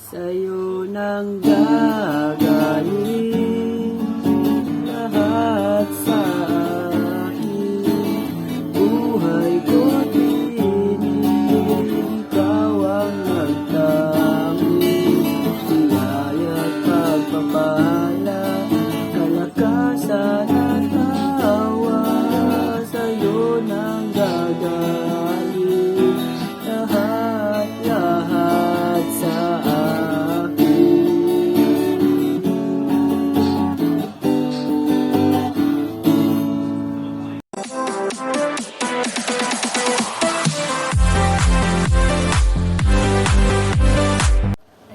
Sa'yo nang gagaling lahat sa akin. Buhay ko tinig, ikaw ang nagtanging biyaya at pagpapala, kalakasan at tawa. Sa'yo nang gagaling lahat sa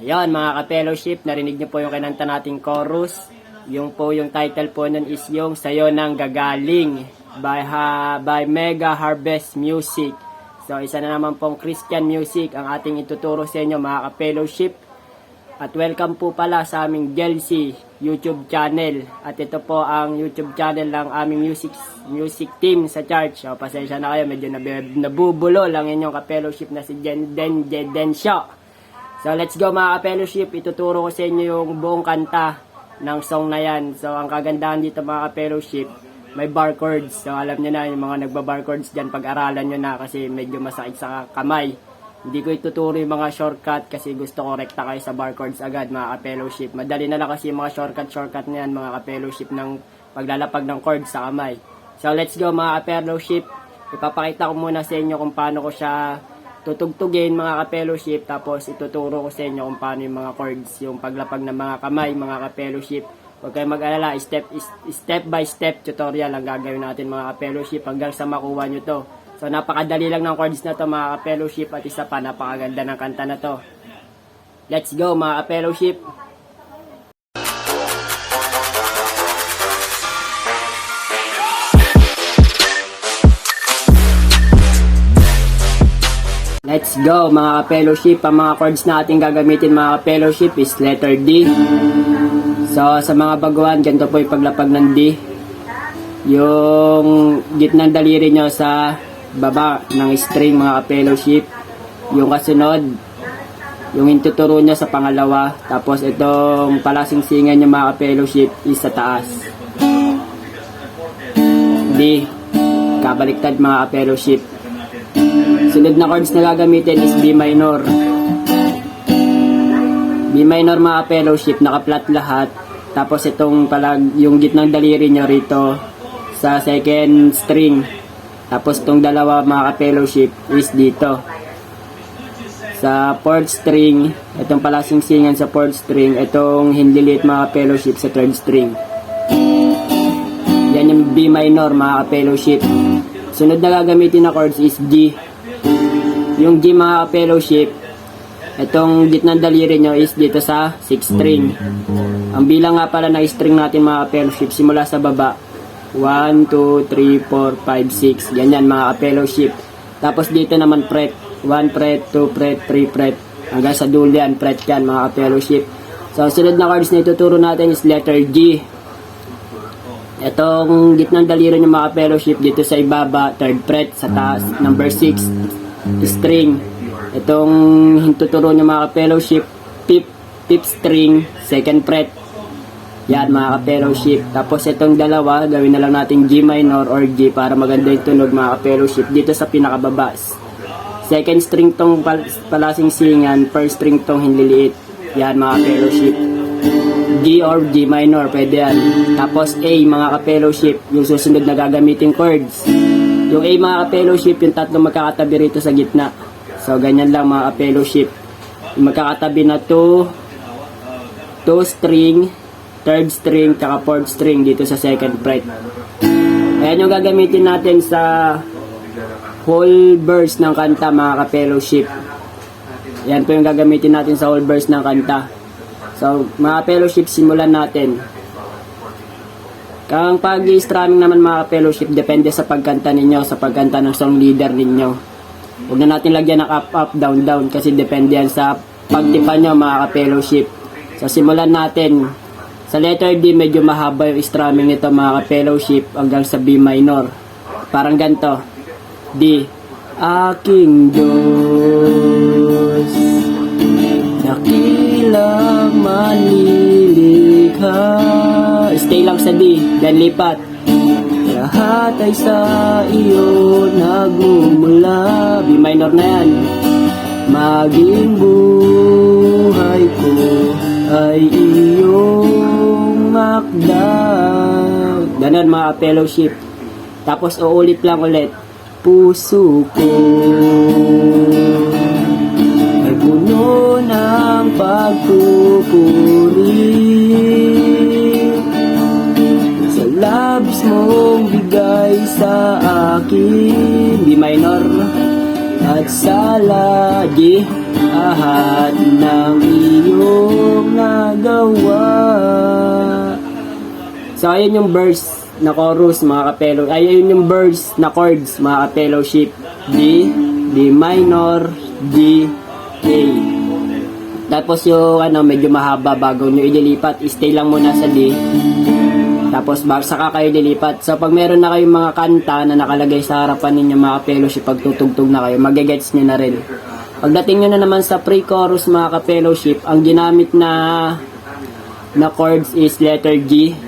Ayan mga ka-fellowship, narinig niyo po yung kinanta nating chorus. Yung title po nun is yung Sa'yo Nang Gagaling by Mega Harvest Music. So isa na naman pong Christian music ang ating ituturo sa inyo mga ka-fellowship. At welcome po pala sa aming Gelsi YouTube channel. At ito po ang YouTube channel ng aming music team sa church. So pasensya na kayo, medyo nabubulo lang inyong ka-fellowship na si Densyo. So let's go mga ka-fellowship, ituturo ko sa inyo yung buong kanta ng song na yan. So ang kagandahan dito mga ka-fellowship, may bar chords. So alam nyo na, yung mga nagba-bar chords dyan, pag-aralan nyo na kasi medyo masakit sa kamay. Hindi ko ituturo yung mga shortcut kasi gusto ko rekta kayo sa bar chords agad mga ka-fellowship. Madali na lang kasi yung mga shortcut na yan mga ka-fellowship ng paglalapag ng chords sa kamay. So let's go mga ka-fellowship, ipapakita ko muna sa inyo kung paano ko siya tutugtugin mga ka-fellowship, tapos ituturo ko sa inyo kung paano yung mga chords, yung paglapag ng mga kamay mga ka-fellowship. Huwag kayong mag-alala, step by step tutorial ang gagawin natin mga ka-fellowship hanggang sa makuha nyo to. So napakadali lang ng chords na to mga ka-fellowship, at isa pa napakaganda ng kanta na to. Let's go mga ka-fellowship. Let's go mga ka-fellowship. Ang mga chords na ating gagamitin mga ka-fellowship is letter D. So sa mga baguhan, ganito po yung paglapag ng D. Yung gitnang daliri nyo sa baba ng string mga ka-fellowship. Yung kasunod, yung intuturo nyo sa pangalawa. Tapos itong palasingsingan nyo mga ka-fellowship is sa taas. D. Kabaliktad mga ka-fellowship. Sunod na chords na gagamitin is B minor. B minor mga ka-fellowship, naka-flat lahat. Tapos itong yung gitnang daliri nyo rito sa second string. Tapos itong dalawa mga ka-fellowship is dito. Sa fourth string, itong palasingsingan sa fourth string, itong hinlilit mga ka-fellowship sa third string. Yan yung B minor mga ka-fellowship. Sunod na gagamitin na chords is G. Yung G mga ka-fellowship, itong gitnang daliri nyo is dito sa 6th string. Ang bilang nga pala ng string natin mga ka-fellowship, simula sa baba, 1, 2, 3, 4, 5, 6. Ganyan mga ka-fellowship. Tapos dito naman fret, 1 fret, 2 fret, 3 fret. Hanggang sa dulo yan, fret yan mga ka-fellowship. So sunod na chords na ituturo natin is letter G. Itong gitnang daliri nyo mga ka-fellowship, dito sa ibaba, 3rd fret, sa taas, number 6 string. Itong hintuturo nyo mga ka-fellowship, 5th string, 2nd fret. Yan mga ka-fellowship. Tapos itong dalawa, gawin na lang natin G minor or G para maganda yung tunog mga ka-fellowship. Dito sa pinakababa, 2nd string tong palasingsingan, 1st string tong hinliliit. Yan mga ka-fellowship. G or G minor, pwede yan. Tapos A mga ka-fellowship, yung susunod na gagamitin chords. Yung A mga ka-fellowship, yung tatlong magkakatabi rito sa gitna. So ganyan lang mga ka-fellowship. Yung magkakatabi na 2 string, 3rd string, tsaka 4th string dito sa 2nd fret. Ayan yung gagamitin natin sa whole verse ng kanta mga ka-fellowship. Yan po yung gagamitin natin sa whole verse ng kanta. So mga ka-fellowship, simulan natin. Kang pag-i-strumming naman mga ka-fellowship, depende sa pagkanta ninyo, sa pagkanta ng song leader ninyo. Huwag na natin lagyan ng up, up, down, down kasi depende yan sa pagtipan nyo mga ka-fellowship. So simulan natin. Sa letter D, medyo mahaba yung strumming nito mga ka-fellowship hanggang sa B minor. Parang ganito. D. Aking Diyos, dakila lang manilikha. Stay lang sa D, then lipat. Lahat ay sa iyo nagmumula. B minor na yan. Maging buhay ko ay iyong makda. Ganon mga fellowship. Tapos uulit lang ulit. Puso ko ay puno ng pagpupuri sa labis mong bigay sa akin. B minor. At sa lagi lahat ng iyong nagawa. So ayun yung verse na chorus mga kapelo. Ayun yung verse na chords mga ka-fellowship. D, D minor, D, A. Tapos yung medyo mahaba bago nyo ililipat, stay lang muna sa D. Tapos saka kayo lilipat. So pag meron na kayong mga kanta na nakalagay sa harapan ninyo mga ka-fellowship, pag tutugtog na kayo, magigets nyo na rin. Pagdating nyo na naman sa pre-chorus mga ka-fellowship, ang ginamit na chords is letter G.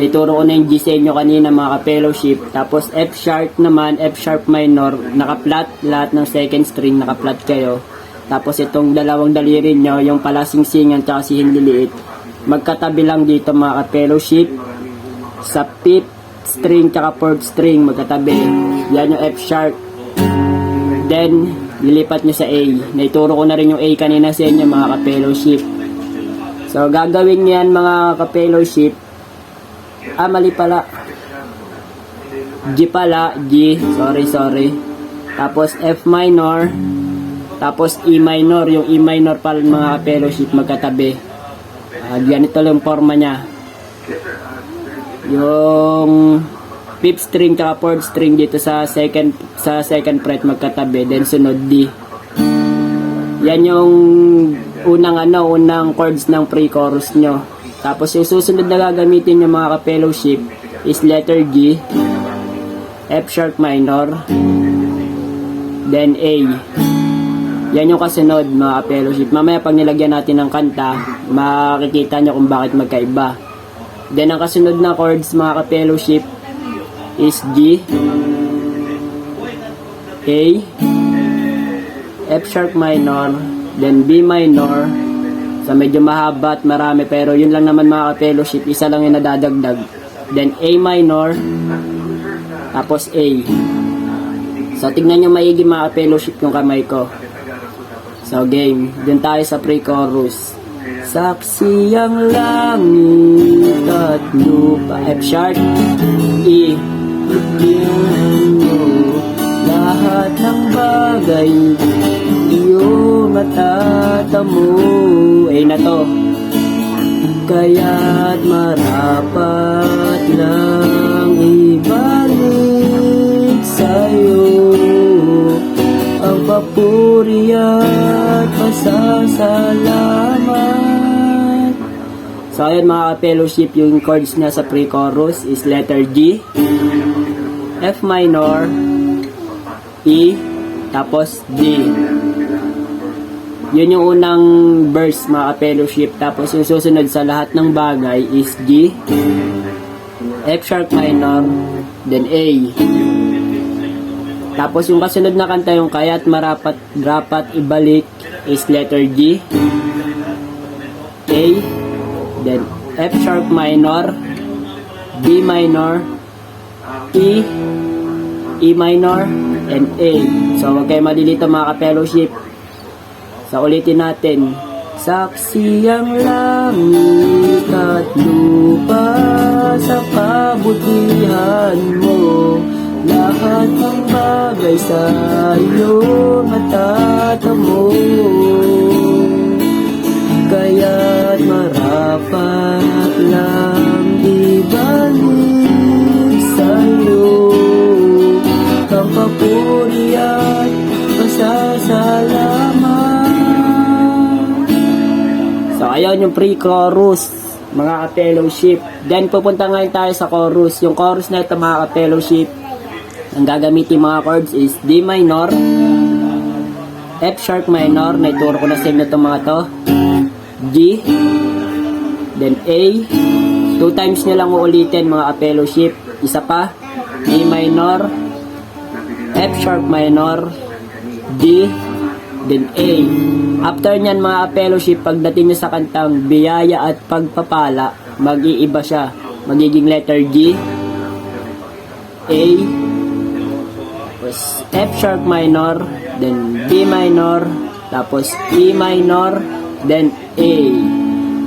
Naituro ko na yung G sa inyo kanina mga ka-fellowship. Tapos F sharp naman, F sharp minor, naka-flat, lahat ng second string naka-flat kayo. Tapos itong dalawang daliri nyo, yung palasingsingan tsaka si hinliliit, magkatabi lang dito mga ka-fellowship. Sa 5th string tsaka 4th string magkatabi. Yan yung F sharp. Then lilipat nyo sa A. Naituro ko na rin yung A kanina sa inyo mga ka-fellowship. So gagawin nyo yan mga ka-fellowship. Mali pala. G pala, G. Sorry. Tapos F minor. Tapos E minor. Yung E minor pala mga ka-fellowship magkatabi. Ganito lang yung forma niya. Yung 5th string tsaka 4th string dito sa second fret magkatabi, then sunod D. Yan yung unang chords ng pre-chorus nyo. Tapos yung susunod na gagamitin nyo mga ka-fellowship is letter G, F sharp minor, then A. Yan yung kasunod mga ka-fellowship. Mamaya pag nilagyan natin ng kanta, makikita nyo kung bakit magkaiba. Then ang kasunod na chords mga ka-fellowship is G, A, F sharp minor, then B minor. So medyo mahaba at marami, pero yun lang naman mga ka-fellowship, isa lang yung nadadagdag. Then A minor, tapos A. So tignan nyo maigi mga ka-fellowship yung kamay ko. So game, dun tayo sa pre-chorus. Saksi ang langit at lupa, F sharp, E, lahat ng bagay iyong matatamo. Ay na to. Kaya't marapat lang ibalik sa'yo ang papuri at pasasalamat. So ayun mga ka-fellowship, yung chords na sa pre-chorus is letter G, F minor, E, tapos D. Yun yung unang verse mga ka-fellowship. Tapos yung susunod sa lahat ng bagay is G, F sharp minor, then A. Tapos yung kasunod na kanta, yung kaya't dapat ibalik is letter G, A, then F sharp minor, B minor, E, E minor, and A. So huwag kayo malilito mga ka-fellowship. So ulitin natin. Saksi ang langit at lupa sa kabutihan mo. Lahat ng bagay sa iyo matatamo. Kaya't marapat lang ibalik sa'yo ang papuri at pasasalamat. So ayun yung pre-chorus mga ka-fellowship. Then pupunta ngayon tayo sa chorus. Yung chorus na ito mga ka-fellowship, ang gagamitin mga chords is D minor, F sharp minor, naituro ko na sa inyo itong mga to, G, then A. 2 times nyo lang uulitin mga ka-fellowship. Isa pa, A minor, F sharp minor, D, then A. After nyan mga ka-fellowship, pagdating nyo sa kantang biyaya at pagpapala, mag-iiba siya. Magiging letter G, A, tapos F sharp minor, then B minor, tapos E minor, then A.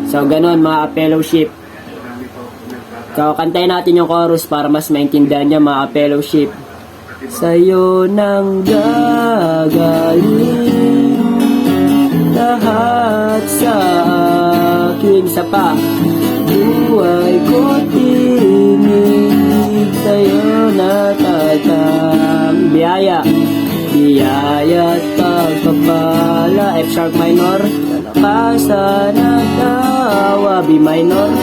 So, ganun mga ka-fellowship. So, kantayin natin yung chorus para mas maintindihan niya mga ka-fellowship. Sa'yo nang gagaling lahat sa aking sapa. Buhay ko tinig sa'yo natatang biyaya. Biyaya at pagpapala. F sharp minor, kalakasan at tawa. B minor,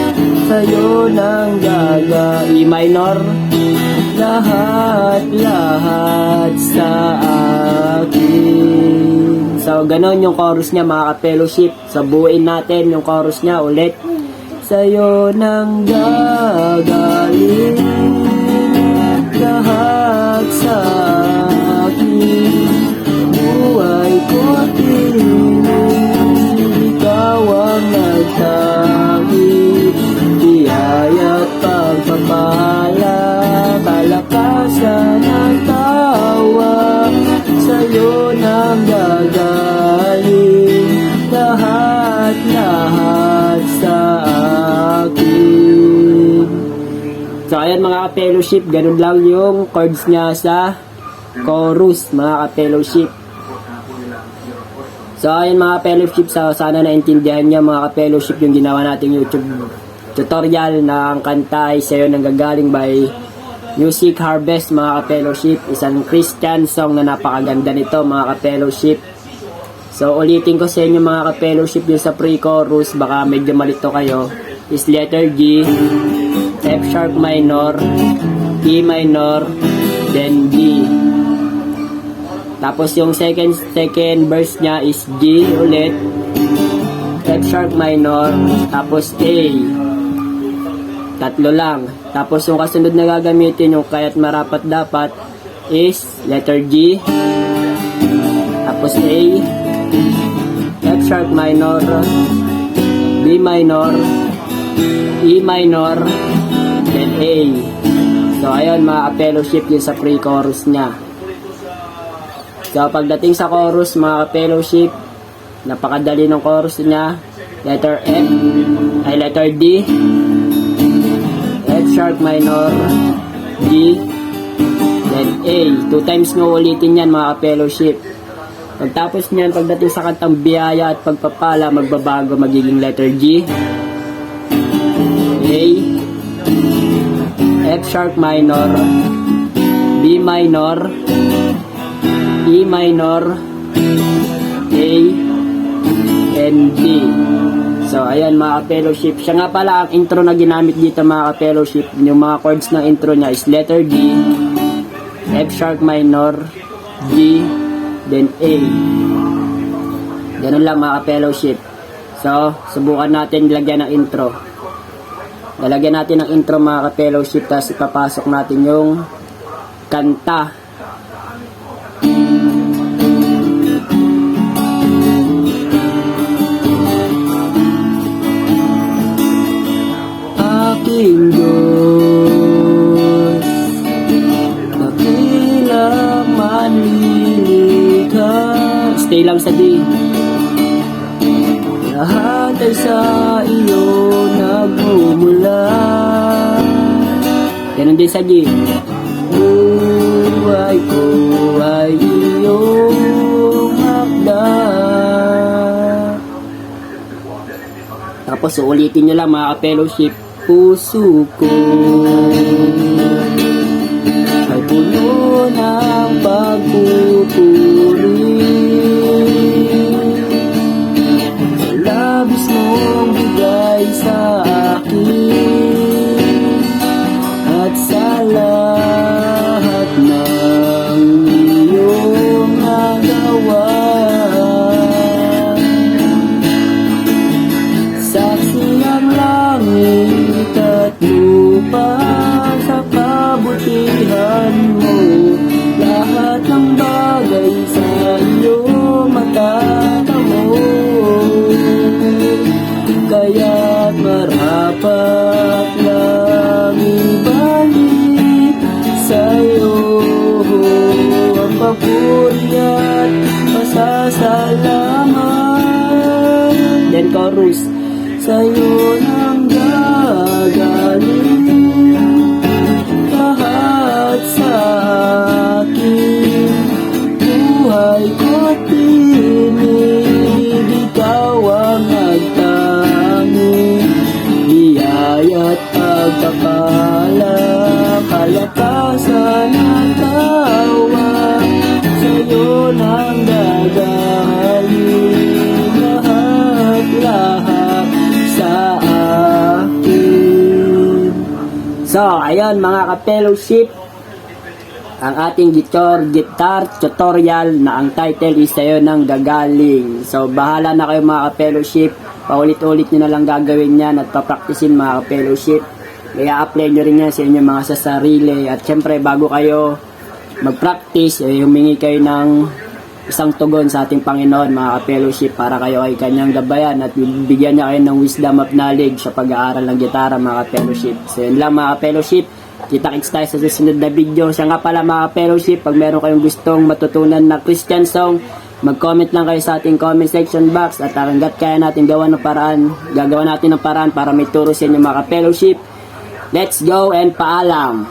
sa'yo nang gaga. E minor, lahat sa akin. So, ganon yung chorus niya mga ka-fellowship. So, buuin natin yung chorus niya ulit. Sa'yo nang gagaling lahat sa akin. Buhay ko tinig, ikaw ang nagtangi. Biyaya at pagpapala, kalakasan at tawa. Sa'yo nang gagaling lahat sa akin. So, ayan mga ka-fellowship, ganun lang yung chords niya sa chorus, mga ka-fellowship. So, ayan mga ka-fellowship, sana naintindihan niya mga ka-fellowship yung ginawa nating YouTube tutorial ng kanta ay Sa'yo Nang Gagaling by Music Harvest mga ka-fellowship. Isang Christian song na napakaganda nito mga ka-fellowship. So, ulitin ko sa inyo mga ka-fellowship yung sa pre-chorus, baka medyo malito kayo, is letter G, F sharp minor, E minor, then G. Tapos yung second verse niya is G ulit, F sharp minor, tapos A. Tatlo lang. Tapos yung kasunod na gagamitin, yung kaya't marapat dapat, is letter G, tapos A, F sharp minor, B minor, E minor, then A. So, ayun mga ka-fellowship yung sa pre-chorus niya. So, pagdating sa chorus mga ka-fellowship, napakadali ng chorus niya. Letter F, ay letter D, F sharp minor, D, then A. 2 times mo ulitin yan mga ka-fellowship. Pagtapos niyan, pagdating sa kantang biyaya at pagpapala, magbabago, magiging letter G, A, F sharp minor, B minor, E minor, A, and B. So, ayan mga ka-fellowship. Siya nga pala ang intro na ginamit dito mga ka-fellowship. Yung mga chords ng intro niya is letter D, F sharp minor, G, then A. Ganun lang mga ka-fellowship. So, subukan natin lagyan ng intro. Lalagyan natin ng intro mga ka-fellowship, tapos ipapasok natin yung kanta. Aking Diyos, dakilang manlilikha. Stay lang sa D. Lahat ay sa iyo nagmumula. Ganun din sa G. Buhay ko ay iyong hakda. Tapos uulitin nyo lang mga ka-fellowship. Puso ko ay puno ng pagpupuri. Labis mong bigay sa akin at sa lahat ng iyong nagawa. nating chorus. Sa'yo nang gagaling lahat sa akin. Buhay ko't tinig, ikaw ang nagtangi. Biyaya't pagpapala, kalakasan at tawa. Sa'yo nang gagaling lahat sa akin. So, ayun mga ka-fellowship, ang ating guitar tutorial na ang title is Sa'yo nang gagaling. So, bahala na kayo mga ka-fellowship. Paulit-ulit nyo na lang gagawin yan at papraktisin mga ka-fellowship. Kaya apply nyo rin yan sa inyong mga sasarili. At syempre, bago kayo mag-practice, humingi kayo ng isang tugon sa ating Panginoon mga ka-fellowship para kayo ay kanyang gabayan at bigyan niya kayo ng wisdom of knowledge sa pag-aaral ng gitara mga ka-fellowship. So, yun lang mga ka-fellowship. Kita-kits tayo sa susunod na video. Siya nga pala mga fellowship, pag meron kayong gustong matutunan na Christian song, mag-comment lang kayo sa ating comment section box at hanggat kaya natin gagawa natin ng paraan para may turo sa inyo mga fellowship. Let's go and paalam!